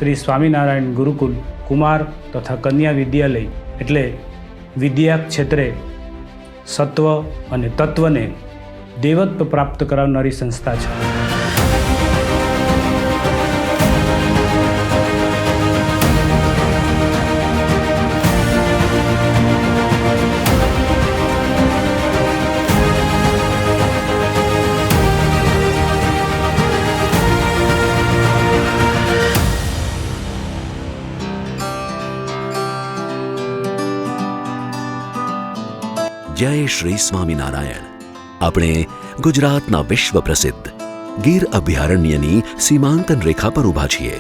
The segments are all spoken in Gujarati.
શ્રી સ્વામિનારાયણ ગુરુકુલ કુમાર તથા કન્યા વિદ્યાલય એટલે વિદ્યા ક્ષેત્રે સત્વ અને તત્વને દેવત્વ પ્રાપ્ત કરાવનારી સંસ્થા છે. જય શ્રી સ્વામિનારાયણ. આપણે ગુજરાતના વિશ્વ પ્રસિદ્ધ ગીર અભયારણ્યની સીમાંકન રેખા પર ઊભા છીએ.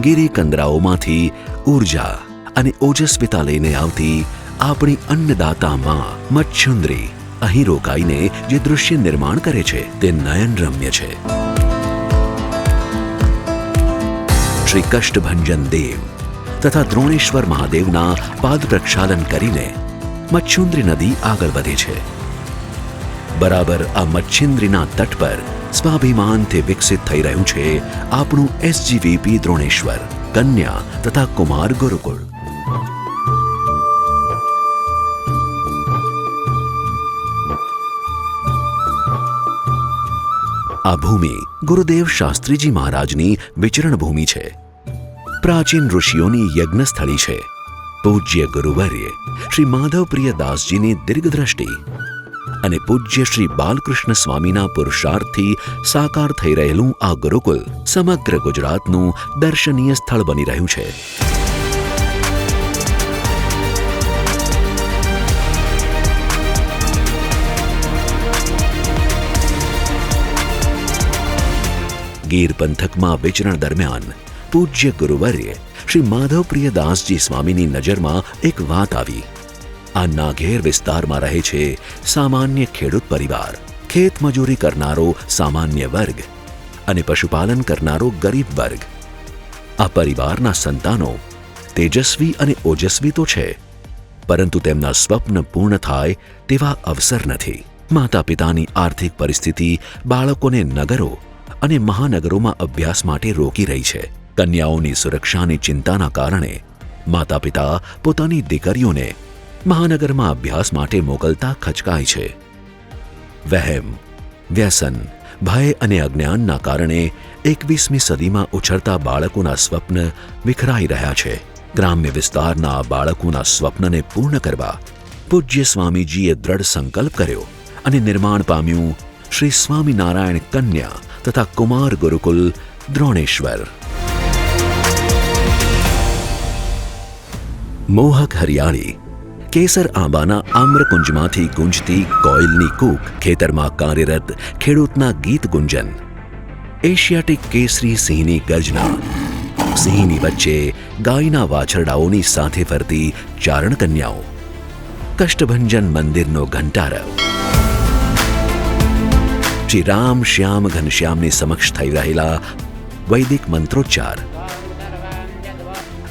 ગીરી કંદરાઓમાંથી ઉર્જા અને ઓજસ્વિતા લઈને આવતી આપણી અન્નદાતા માં મચ્છુંદ્રી અહીં રોકાઈને જે દૃશ્ય નિર્માણ કરે છે તે નયનરમ્ય છે. શ્રી કષ્ટભંજન દેવ તથા દ્રોણેશ્વર મહાદેવના પાદ પ્રક્ષાલન કરીને મચ્છુંદ્રી નદી આગળ વધે છે. બરાબર આ મચ્છિન્દ્રીના તટ પર સ્વાભિમાનથી વિકસિત થઈ રહ્યું છે આપણું SGVP દ્રોણેશ્વર કન્યા તથા કુમાર ગુરુકુળ. આ ભૂમિ ગુરુદેવ શાસ્ત્રીજી મહારાજની વિચરણ ભૂમિ છે. પ્રાચીન ઋષિઓની યજ્ઞસ્થળી છે. પૂજ્ય ગુરુવર્ય શ્રી માધવપ્રિય દાસજીની દીર્ઘદ્રષ્ટિ અને પૂજ્ય શ્રી બાલકૃષ્ણ સ્વામીના પુરુષાર્થથી સાકાર થઈ રહેલું આ ગુરુકુલ સમગ્ર ગુજરાતનું દર્શનીય સ્થળ બની રહ્યું છે. ગીર પંથકમાં વિચરણ દરમિયાન પૂજ્ય ગુરુવર્ય શ્રી માધવપ્રિય દાસજી સ્વામીની નજરમાં એક વાત આવી. આ નાઘેર વિસ્તારમાં રહે છે સામાન્ય ખેડૂત પરિવાર, ખેત મજૂરી કરનારો સામાન્ય વર્ગ અને પશુપાલન કરનારો ગરીબ વર્ગ. આ પરિવારના સંતાનો તેજસ્વી અને ઓજસ્વી તો છે, પરંતુ તેમના સ્વપ્ન પૂર્ણ થાય તેવા અવસર નથી. માતા પિતાની આર્થિક પરિસ્થિતિ બાળકોને નગરો અને મહાનગરોમાં અભ્યાસ માટે રોકી રહી છે. કન્યાઓની સુરક્ષાની ચિંતાના કારણે માતા પિતા પોતાની દીકરીઓને મહાનગરમાં અભ્યાસ માટે મોકલતા ખચકાય છે. વહેમ, વ્યસન, ભય અને અજ્ઞાનના કારણે 21મી સદીમાં ઉછળતા બાળકોના સ્વપ્ન વિખરાઈ રહ્યા છે. ગ્રામ્ય વિસ્તારના આ બાળકોના સ્વપ્નને પૂર્ણ કરવા પૂજ્ય સ્વામીજીએ દ્રઢ સંકલ્પ કર્યો અને નિર્માણ પામ્યું શ્રી સ્વામિનારાયણ કન્યા તથા કુમાર ગુરુકુલ દ્રોણેશ્વર. મોહક હરિયાળી, કેસર આંબાના આમ્રકુંજમાંથી ગુંજતી કોયલની કૂક, ખેતરમાં કાર્યરત ખેડૂતના ગીત ગુંજન, એશિયાટિક કેસરી સિંહની ગર્જના, સિંહની વચ્ચે ગાયના વાછરડાઓની સાથે ફરતી ચારણ કન્યાઓ, કષ્ટભંજન મંદિરનો ઘંટારવ, શ્રી રામ શ્યામ ઘનશ્યામની સમક્ષ થઈ રહેલા વૈદિક મંત્રોચ્ચાર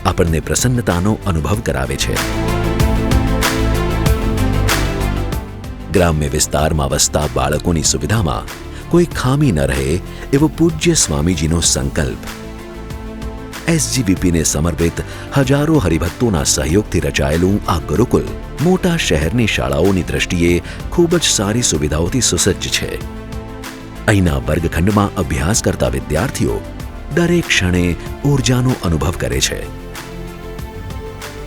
આપણને પ્રસન્નતાનો અનુભવ કરાવે છે. ગ્રામ્ય વિસ્તારમાં વસતા બાળકોની સુવિધામાં કોઈ ખામી ન રહે એવો પૂજ્ય સ્વામીજીનો સંકલ્પ. SGVPને સમર્પિત હજારો હરિભક્તોના સહયોગથી રચાયેલું આ ગુરુકુલ મોટા શહેરની શાળાઓની દ્રષ્ટિએ ખૂબ જ સારી સુવિધાઓથી સુસજ્જ છે. અહીંના વર્ગખંડમાં અભ્યાસ કરતા વિદ્યાર્થીઓ દરેક ક્ષણે ઊર્જાનો અનુભવ કરે છે.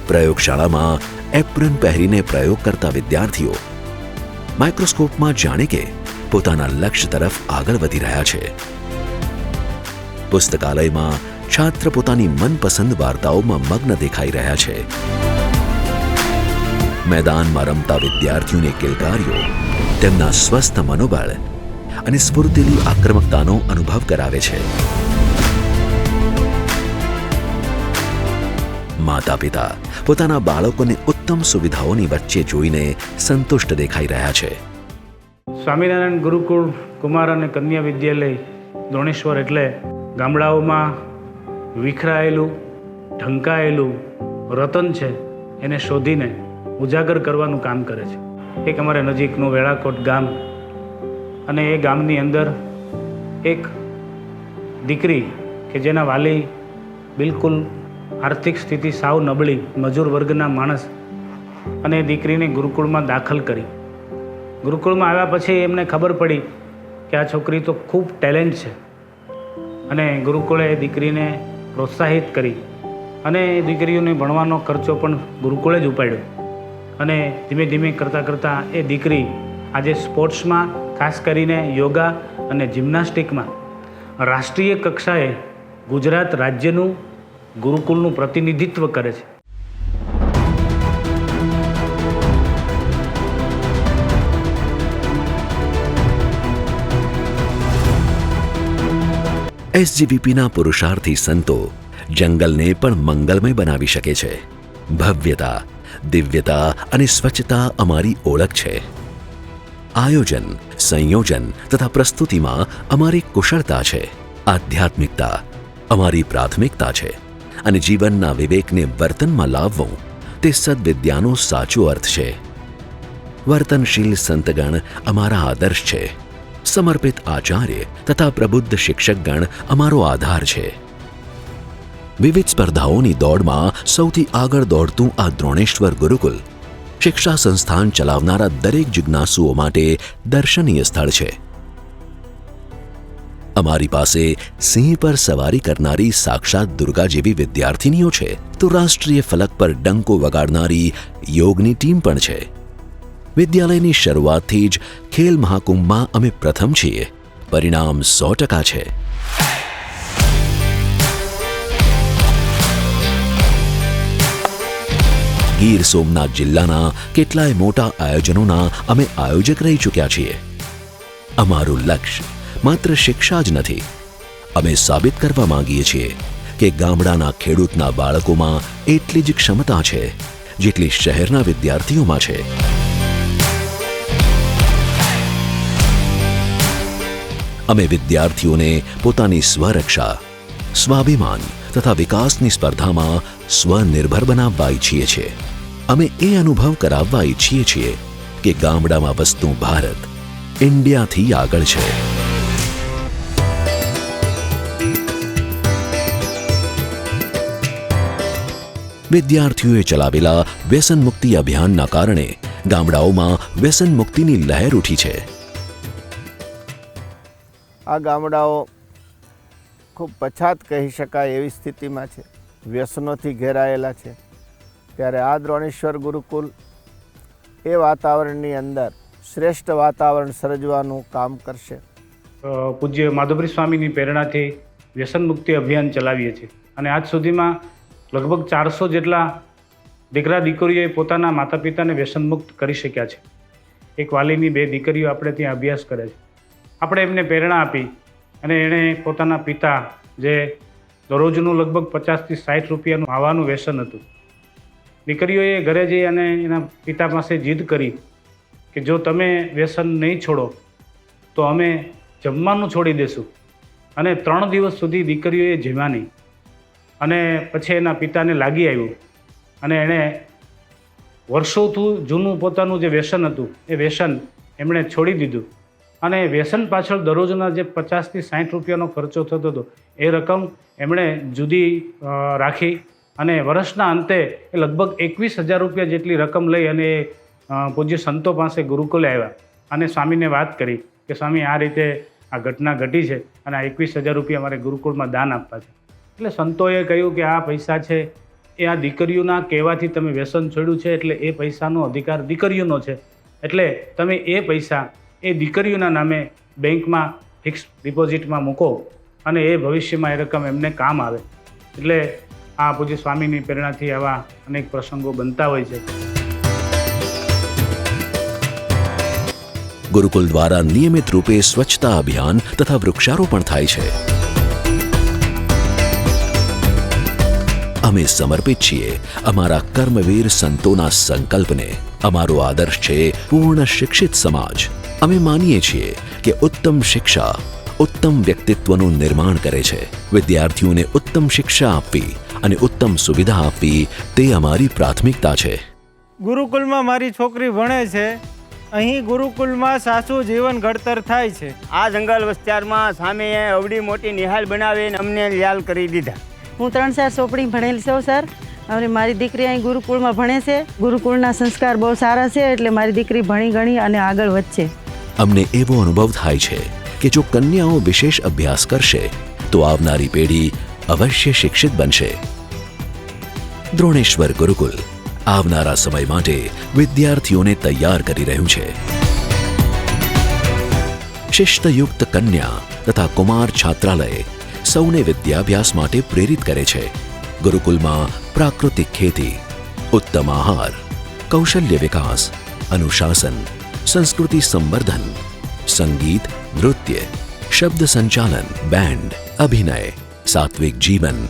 પ્રયોગશાળામાં એપ્રન પહેરીને પ્રયોગ કરતા વિદ્યાર્થીઓ માઇક્રોસ્કોપમાં જાણે કે પોતાના લક્ષ્ય તરફ આગળ વધી રહ્યા છે. પુસ્તકાલયમાં છાત્ર પોતાની મનપસંદ વાર્તાઓમાં મગ્ન દેખાઈ રહ્યા છે. મેદાનમાં રમતા વિદ્યાર્થીઓની કિલકારીઓ તેમના સ્વસ્થ મનોબળ અને સ્ફૂર્તિલી આક્રમકતાનો અનુભવ કરાવે છે. માતા પિતા પોતાના બાળકોને ઉત્તમ સુવિધાઓની વચ્ચે જોઈને સંતુષ્ટ દેખાઈ રહ્યા છે. સ્વામિનારાયણ ગુરુકુળ કુમાર અને કન્યા વિદ્યાલય દ્રોણેશ્વર એટલે ગામડાઓમાં વિખરાયેલું ઢંકાયેલું રતન છે એને શોધીને ઉજાગર કરવાનું કામ કરે છે. એક અમારે નજીકનું વેળાકોટ ગામ, અને એ ગામની અંદર એક દીકરી કે જેના વાલી બિલકુલ આર્થિક સ્થિતિ સાવ નબળી, મજૂર વર્ગના માણસ, અને એ દીકરીને ગુરુકુળમાં દાખલ કરી. ગુરુકુળમાં આવ્યા પછી એમને ખબર પડી કે આ છોકરી તો ખૂબ ટેલેન્ટ છે, અને ગુરુકુળે એ દીકરીને પ્રોત્સાહિત કરી અને એ દીકરીઓને ભણવાનો ખર્ચો પણ ગુરુકુળે જ ઉપાડ્યો. અને ધીમે ધીમે કરતાં એ દીકરી આજે સ્પોર્ટ્સમાં, ખાસ કરીને યોગા અને જિમ્નાસ્ટિકમાં રાષ્ટ્રીય કક્ષાએ ગુજરાત રાજ્યનું ગુરુકુળનું પ્રતિનિધિત્વ કરે છે. એસજીવીપીના પુરુષાર્થી સંતો જંગલને પણ મંગલમય બનાવી શકે છે. ભવ્યતા, દિવ્યતા અને સ્વચ્છતા અમારી ઓળખ છે. આયોજન, સંયોજન તથા પ્રસ્તુતિમાં અમારી કુશળતા છે. આધ્યાત્મિકતા અમારી પ્રાથમિકતા છે, અને જીવનના વિવેકને વર્તનમાં લાવવું તે સદ્વિદ્યાનો સાચો અર્થ છે. વર્તનશીલ સંતગણ અમારા આદર્શ છે. સમર્પિત આચાર્ય તથા પ્રબુદ્ધ શિક્ષકગણ અમારો આધાર છે. વિવિધ સ્પર્ધાઓની દોડમાં સૌથી આગળ દોડતું આ દ્રોણેશ્વર ગુરુકુલ શિક્ષા સંસ્થાન ચલાવનારા દરેક જિજ્ઞાસુઓ માટે દર્શનીય સ્થળ છે. અમારી પાસે સિંહ પર સવારી કરનારી સાક્ષાત દુર્ગા જેવી વિદ્યાર્થીનીઓ છે, તો રાષ્ટ્રીય ફલક પર ડંકો વગાડનારી યોગની ટીમ પણ છે. વિદ્યાલયની શરૂઆતથી જ ખેલ મહાકુંભમાં અમે પ્રથમ છીએ. પરિણામ 100% છે. ગીર સોમનાથ જિલ્લાના કેટલાય મોટા આયોજનોના અમે આયોજક રહી ચૂક્યા છીએ. અમારું લક્ષ્ય માત્ર શિક્ષા જ નથી. અમે સાબિત કરવા માંગીએ છીએ કે ગામડાના ખેડૂતના બાળકોમાં એટલી જ ક્ષમતા છે જેટલી શહેરના વિદ્યાર્થીઓમાં છે. અમે વિદ્યાર્થીઓને પોતાની સ્વરક્ષા, સ્વાભિમાન તથા વિકાસની સ્પર્ધામાં સ્વનિર્ભર બનાવવા ઈચ્છીએ છીએ. અમે એ અનુભવ કરાવવા ઈચ્છીએ છીએ કે ગામડામાં વસતું ભારત ઇન્ડિયાથી આગળ છે. વિદ્યાર્થીઓએ ચલાવેલા વ્યસન મુક્તિ અભિયાનના કારણે ગામડાઓમાં વ્યસન મુક્તિની લહેર ઉઠી છે. આ ગામડાઓ ખૂબ પછાત કહી શકાય એવી સ્થિતિમાં છે, વ્યસનોથી ઘેરાયેલા છે. ત્યારે આ દ્રોણેશ્વર ગુરુકુલ એ વાતાવરણની અંદર શ્રેષ્ઠ વાતાવરણ સર્જવાનું કામ કરશે. પૂજ્ય માધવપુરી સ્વામીની પ્રેરણાથી વ્યસન મુક્તિ અભિયાન ચલાવીએ છીએ, અને આજ સુધીમાં લગભગ 400 જેટલા દીકરા દીકરીઓએ પોતાના માતા પિતાને વ્યસનમુક્ત કરી શક્યા છે. એક વાલીની 2 દીકરીઓ આપણે ત્યાં અભ્યાસ કરે છે. આપણે એમને પ્રેરણા આપી, અને એણે પોતાના પિતા, જે દરરોજનું લગભગ 50 થી 60 રૂપિયાનું ખાવાનું વ્યસન હતું, દીકરીઓએ ઘરે જઈ અને એના પિતા પાસે જીદ કરી કે જો તમે વ્યસન નહીં છોડો તો અમે જમવાનું છોડી દઈશું. અને 3 દિવસ સુધી દીકરીઓએ જમ્યા નહીં. અને પછી એના પિતાને લાગી આવ્યું, અને એણે વર્ષોથી જૂનું પોતાનું જે વ્યસન હતું એ વ્યસન એમણે છોડી દીધું. અને વ્યસન પાછળ દરરોજના જે 50 થી 60 રૂપિયાનો ખર્ચો થતો હતો એ રકમ એમણે જુદી રાખી, અને વર્ષના અંતે એ લગભગ 21,000 રૂપિયા જેટલી રકમ લઈ અને પૂજ્ય સંતો પાસે ગુરુકુલે આવ્યા અને સ્વામીને વાત કરી કે સ્વામી, આ રીતે આ ઘટના ઘટી છે અને આ 21,000 રૂપિયા અમારે ગુરુકુળમાં દાન આપવા છે. એટલે સંતોએ કહ્યું કે આ પૈસા છે એ આ દીકરીઓના કહેવાથી તમે વ્યસન છોડ્યું છે, એટલે એ પૈસાનો અધિકાર દીકરીઓનો છે. એટલે તમે એ પૈસા એ દીકરીઓના નામે બેંકમાં ફિક્સ ડિપોઝિટમાં મૂકો, અને એ ભવિષ્યમાં એ રકમ એમને કામ આવે. એટલે આ પૂજ્ય સ્વામીની પ્રેરણાથી આવા અનેક પ્રસંગો બનતા હોય છે. ગુરુકુલ દ્વારા નિયમિત રૂપે સ્વચ્છતા અભિયાન તથા વૃક્ષારોપણ થાય છે. અમે સમર્પિત છીએ અમારા કર્મવીર સંતોના સંકલ્પને. અમારો આદર્શ છે પૂર્ણ શિક્ષિત સમાજ. અમે માનીએ છીએ કે ઉત્તમ શિક્ષા ઉત્તમ વ્યક્તિત્વનું નિર્માણ કરે છે. વિદ્યાર્થીઓને ઉત્તમ શિક્ષા આપવી અને ઉત્તમ સુવિધા આપવી તે અમારી પ્રાથમિકતા છે. ગુરુકુલમાં મારી છોકરી ભણે છે. અહીં ગુરુકુલમાં સાચું જીવન ઘડતર થાય છે. આ જંગલ વિસ્તારમાં સામે અવડી મોટી નિહાલ બનાવીને અમને લ્યાલ કરી દીધા. હું 3-4 ચોપડી ભણેલી છું સર, અને મારી દીકરી અહીં ગુરુકુળમાં ભણે છે. ગુરુકુળના સંસ્કાર બહુ સારા છે, એટલે મારી દીકરી ભણી ગણી અને આગળ વધશે. અમને એવો અનુભવ થાય છે કે જો કન્યાઓ વિશેષ અભ્યાસ કરશે તો આવનારી પેઢી અવશ્ય શિક્ષિત બનશે. દ્રોણેશ્વર ગુરુકુલ આવનારા સમય માટે વિદ્યાર્થીઓને તૈયાર કરી રહ્યું છે. શિસ્તયુક્ત કન્યા તથા કુમાર છાત્રાલય સૌને વિદ્યાભ્યાસ માટે પ્રેરિત કરે છે. ગુરુકુલમાં પ્રાકૃતિક ખેતી, ઉત્તમ આહાર, કૌશલ્ય વિકાસ, અનુશાસન, સંસ્કૃતિ સંવર્ધન, સંગીત, નૃત્ય, શબ્દ સંચાલન, બેન્ડ, અભિનય, સાત્વિક જીવન,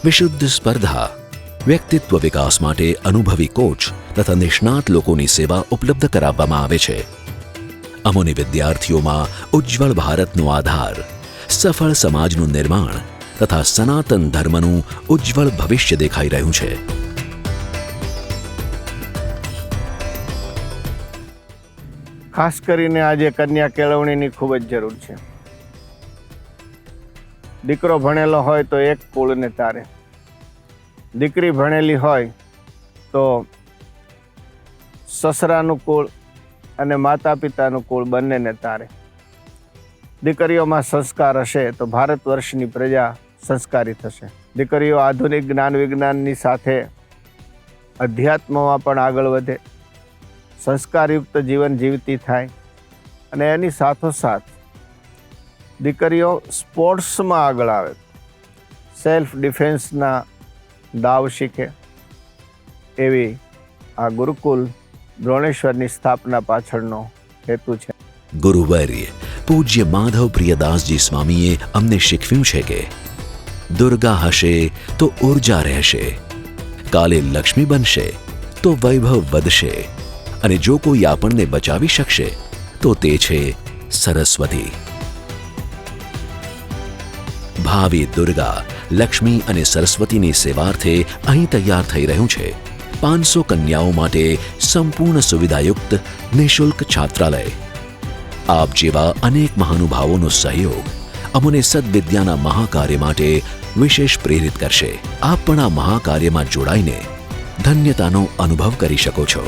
વિશુદ્ધ સ્પર્ધા, વ્યક્તિત્વ વિકાસ માટે અનુભવી કોચ તથા નિષ્ણાત લોકોની સેવા ઉપલબ્ધ કરાવવામાં આવે છે. અમોને વિદ્યાર્થીઓમાં ઉજ્જવળ ભારતનો આધાર, સફળ સમાજનું નિર્માણ તથા સનાતન ધર્મનું ઉજ્જવળ ભવિષ્ય દેખાઈ રહ્યું છે. ખાસ કરીને આજે કન્યા કેળવણીની ખૂબ જ જરૂર છે. દીકરો ભણેલો હોય તો એક કુળને તારે, દીકરી ભણેલી હોય તો સસરાનું કુળ અને માતા પિતાનું કુળ બંનેને તારે. દીકરીઓમાં સંસ્કાર હશે તો ભારત વર્ષની પ્રજા સંસ્કારી થશે. દીકરીઓ આધુનિક જ્ઞાન વિજ્ઞાનની સાથે અધ્યાત્મમાં પણ આગળ વધે, સંસ્કારયુક્ત જીવન જીવતી થાય, અને એની સાથોસાથ દીકરીઓ સ્પોર્ટ્સમાં આગળ આવે, સેલ્ફ ડિફેન્સના દાવ શીખે. એવી આ ગુરુકુલ દ્રોણેશ્વરની સ્થાપના પાછળનો હેતુ છે. ગુરુવર્ય પૂજ્ય માધવ પ્રિયદાસજી સ્વામીએ અમને શીખવ્યું છે કે દુર્ગા હશે તો ઉર્જા રહેશે, કાલે લક્ષ્મી બનશે તો વૈભવ વધશે, અને જો કોઈ આપણને બચાવી શકશે તો તે છે સરસ્વતી. ભાવિ દુર્ગા, લક્ષ્મી અને સરસ્વતીની સેવાર્થે અહીં તૈયાર થઈ રહ્યું છે 500 કન્યાઓ માટે સંપૂર્ણ સુવિધાયુક્ત નિઃશુલ્ક છાત્રાલય. આપ જેવા અનેક મહાનુભાવોનો સહયોગ અમને સદવિદ્યાના મહાકાર્ય માટે વિશેષ પ્રેરિત કરશે. આપ પણ આ મહાકાર્યમાં જોડાઈને ધન્યતાનો અનુભવ કરી શકો છો.